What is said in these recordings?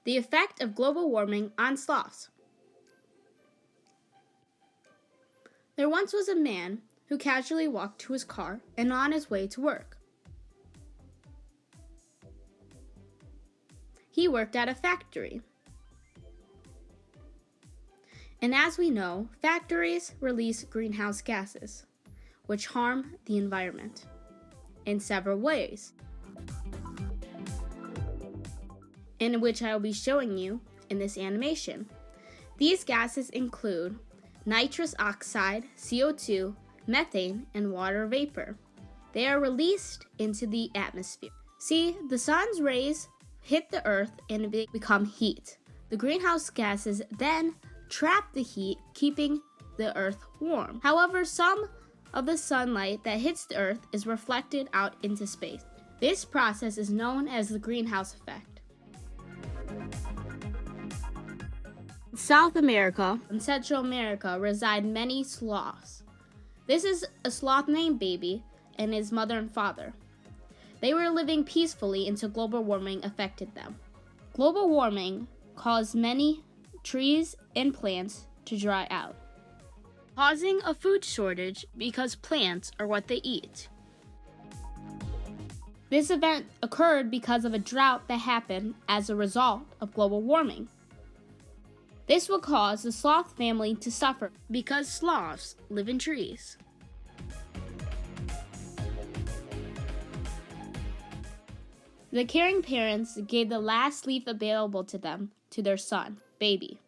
The effect of global warming on sloths. There once was a man who casually walked to his car and on his way to work. He worked at a factory. And as we know, factories release greenhouse gases, which harm the environment in several ways, in which I will be showing you in this animation. These gases include nitrous oxide, CO2, methane, and water vapor. They are released into the atmosphere. See, the sun's rays hit the earth and become heat. The greenhouse gases then trap the heat, keeping the earth warm. However, some of the sunlight that hits the earth is reflected out into space. This process is known as the greenhouse effect. In South America and Central America reside many sloths. This is a sloth named Baby and his mother and father. They were living peacefully until global warming affected them. Global warming caused many trees and plants to dry out, causing a food shortage because plants are what they eat. This event occurred because of a drought that happened as a result of global warming. This will cause the sloth family to suffer because sloths live in trees. The caring parents gave the last leaf available to them to their son, Baby.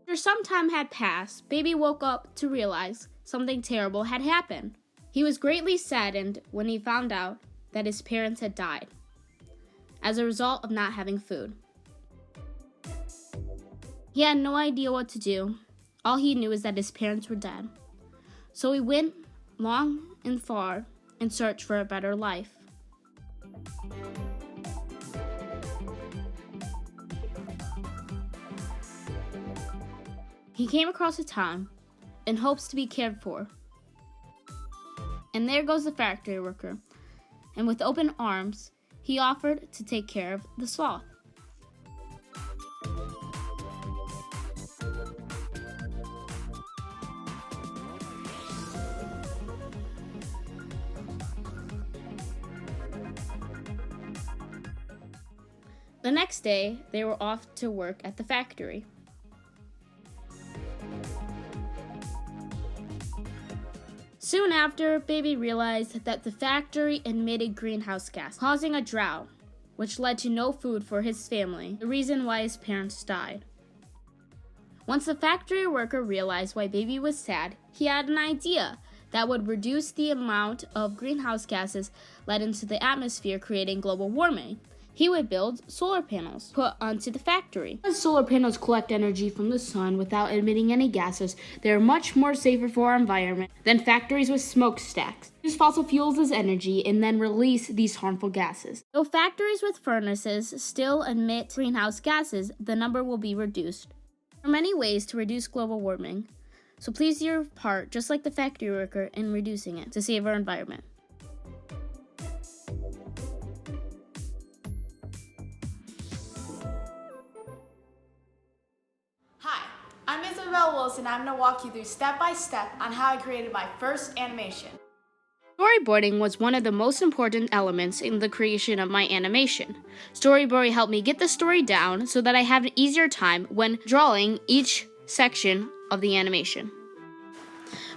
After some time had passed, Baby woke up to realize something terrible had happened. He was greatly saddened when he found out that his parents had died as a result of not having food. He had no idea what to do. All he knew is that his parents were dead. So he went long and far in search for a better life. He came across a town and hopes to be cared for. And there goes the factory worker. And with open arms, he offered to take care of the sloth. The next day, they were off to work at the factory. Soon after, Baby realized that the factory emitted greenhouse gas, causing a drought, which led to no food for his family, the reason why his parents died. Once the factory worker realized why Baby was sad, he had an idea that would reduce the amount of greenhouse gases let into the atmosphere, creating global warming. He would build solar panels put onto the factory. As solar panels collect energy from the sun without emitting any gases, they are much more safer for our environment than factories with smokestacks. Use fossil fuels as energy and then release these harmful gases. Though factories with furnaces still emit greenhouse gases, the number will be reduced. There are many ways to reduce global warming, so please do your part, just like the factory worker, in reducing it to save our environment. I'm Isabel Wilson. I'm going to walk you through step by step on how I created my first animation. Storyboarding was one of the most important elements in the creation of my animation. Storyboarding helped me get the story down so that I have an easier time when drawing each section of the animation.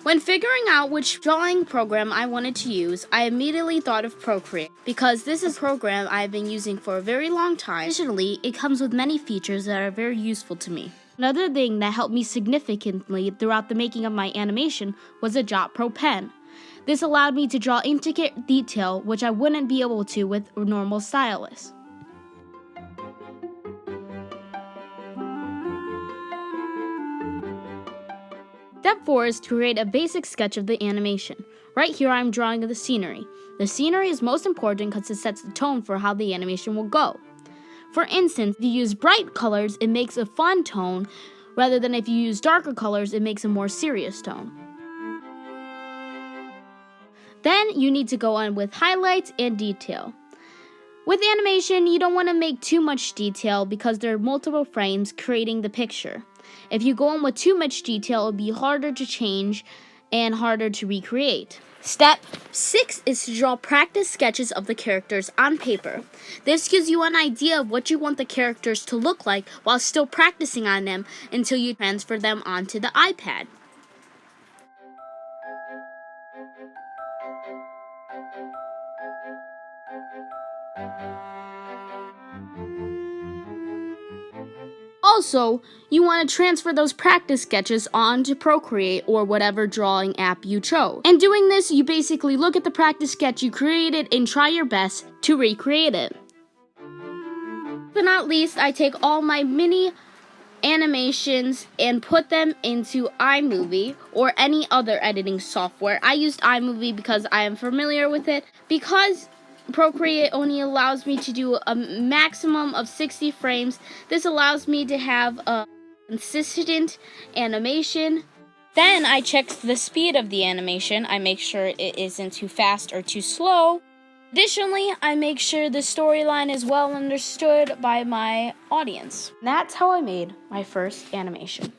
When figuring out which drawing program I wanted to use, I immediately thought of Procreate because this is a program I've been using for a very long time. Additionally, it comes with many features that are very useful to me. Another thing that helped me significantly throughout the making of my animation was a Jot Pro pen. This allowed me to draw intricate detail which I wouldn't be able to with a normal stylus. Step 4 is to create a basic sketch of the animation. Right here I'm drawing the scenery. The scenery is most important because it sets the tone for how the animation will go. For instance, if you use bright colors, it makes a fun tone, rather than if you use darker colors, it makes a more serious tone. Then you need to go on with highlights and detail. With animation, you don't want to make too much detail because there are multiple frames creating the picture. If you go on with too much detail, it'll be harder to change and harder to recreate. Step 6 is to draw practice sketches of the characters on paper. This gives you an idea of what you want the characters to look like while still practicing on them until you transfer them onto the iPad. Also, you want to transfer those practice sketches onto Procreate or whatever drawing app you chose. And doing this, you basically look at the practice sketch you created and try your best to recreate it. But not least, I take all my mini animations and put them into iMovie or any other editing software. I used iMovie because I am familiar with it. Because Procreate only allows me to do a maximum of 60 frames, this allows me to have a consistent animation. Then I check the speed of the animation. I make sure it isn't too fast or too slow. Additionally, I make sure the storyline is well understood by my audience. That's how I made my first animation.